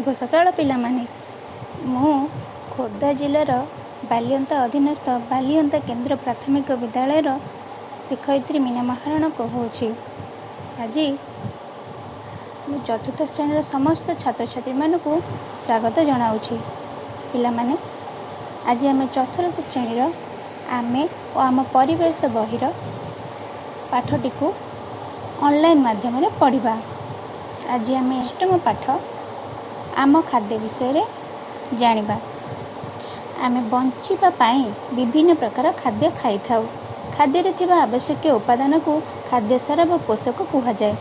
शुभ सकाळ पिलामाने मु खोर्धा जिलार बालियंता अधीनस्थ बालियंता केन्द्र प्राथमिक विद्यालय शिक्षयित्री मीना महाराणा कहूँ। आज चतुर्थ श्रेणी समस्त छात्र छात्री मानक स्वागत जनाऊँगी। पिलामाने आज आम चतुर्थ श्रेणी आमे और आम परिवेश बहिर पाठटी को ऑनलाइन माध्यम पढ़ा। आज आम अष्टम पाठ आम खाद्य विषय जानिबा। आमे बंचिबा पाई विभिन्न प्रकार खाद्य खाई थाउ। खाद्य रे थिबा आवश्यक उपादान को खाद्य सार व पोषक कहा जाए।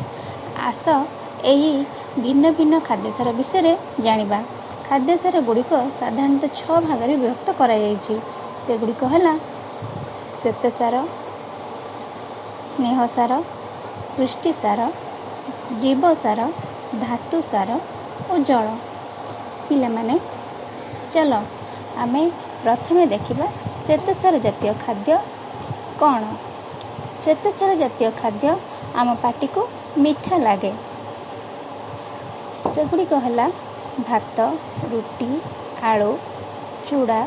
आस एही भिन्न भिन्न खाद्य सार विषय जानिबा। खाद्य सार गुड़िक साधारणतः 6 भाग में विभक्त करा जायछि। से गुड़िक हला श्वेत सार, स्नेह सार, पुष्टि सार, जीव सार, धातु सार और जल। पिला माने चलो आमे प्रथमे देखिबा श्वेत सार जातीय खाद्य कौन। श्वेत सार जातीय खाद्य आम पाटी को मीठा लगे। सेगुड़िक हला भात, रुटी, आलू, चूड़ा,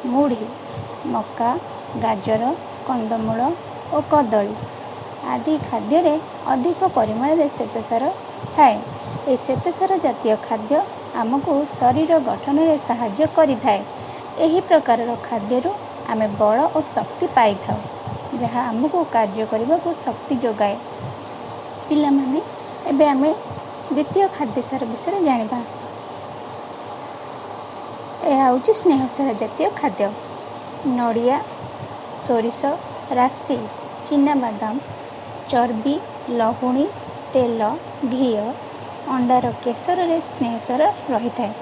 मुढ़ी, मक्का, गाजर, कंदमूल और कदली आदि खाद्य रे अधिक परिमाण में श्वेत सार थाए। ए श्वेत सार जातीय खाद्य आमको शरीर गठन में साहाय्य करिथाए। एही प्रकार खाद्य आमे बल और शक्ति पाई थाउ, जहाँ आमको कार्य करने को शक्ति जोगाए। पिला माने एबे आमे द्वितीय खाद्य सार विषय जानिबा। यह हूँ स्नेह सार जातीय खाद्य। नड़िया, सोरिष, राशि, चिनाबादाम, चर्बी, लहुणी, तेल, घी, अंडार केसर रे स्नेह सार रही थाए।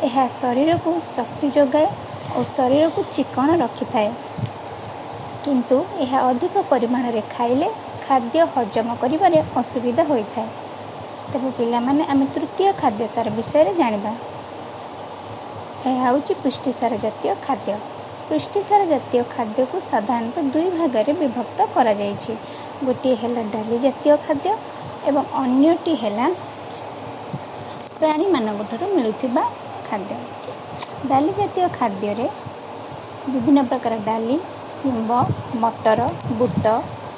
यह शरीर को शक्ति जोगाए और शरीर को चिकन रखी थाए। किंतु यह अधिक परिमाण रे खाइले खाद्य हजम करिबारे असुविधा होई थाए। तबे पिला माने आमे तृतीय खाद्य सार विषय जानिबा। यह हूँ पुष्टि सार जातीय खाद्य। पुष्टि सार जातीय खाद्य को साधारणतः 2 भाग में विभक्त करा जायछि। गोटे है डाली जातीय खाद्य एवं अन्यटी है प्राणी मानक मिलुथिबा खाद्य। डाली जातीय खाद्य रे विभिन्न प्रकार डाली, सिंब, मटर, बुट,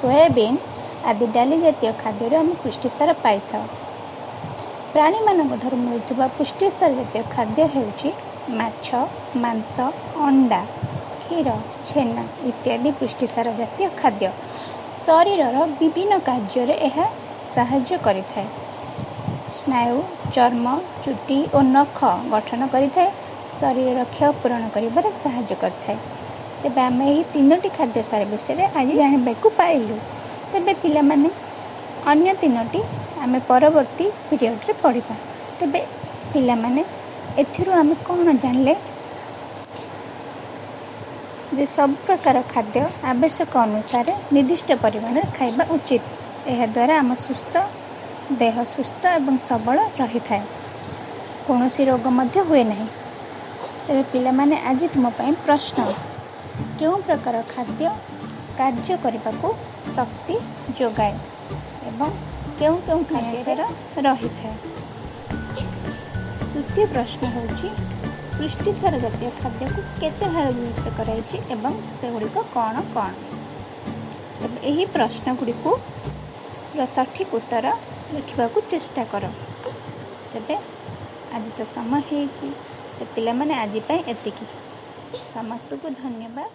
सोयाबीन आदि डाली जातीय खाद्य रे हम पुष्टि सार पाई थाउ। प्राणी मानक मिलुथिबा पुष्टि सार जातीय खाद्य हेउछि माछ, मांस, अंडा, क्षीर, छेना इत्यादि पुष्टि सार जातीय खाद्य। शरीर विभिन्न कार्य रे यह साहाय्य करिथाए। स्नायु, चर्म, चुटी और नख गठन करिथाए। शरीर क्षय पूरण करिबारे साहाय्य करिथाए। तेबे आमे एही 3टी खाद्य सार विषय आज जानिबाकू पाइलु। तेबे पिला माने अन्य 3टी आमे परवर्ती पीरियड रे पढ़िबा। तेबे पिला माने एथिरु आमे कोन जानले जे सब प्रकार खाद्य आवश्यक अनुसार निर्दिष्ट परिमाण खाइबा उचित। यह द्वारा आम सुस्थ देह सुस्थ एवं सबल रही थाए। कौन रोग मध्य हुए नहीं। तेरे पिला माने आज तुम पाई प्रश्न क्यों प्रकार खाद्य कार्य करने को शक्ति जोगाए एवं क्यों क्यों खाद्य रही थाए। द्वितीय प्रश्न होची पुष्टि सार जातीय खाद्य को केते भाग विभक्त कराइछि एवं सेगुड़िक कौन कौन। यही प्रश्न गुड़ी को सठिक उत्तर लिखा चेष्टा कर। तेबे आज तो समय है, तो पिला माने आज पाई एतिकी। समस्त को धन्यवाद।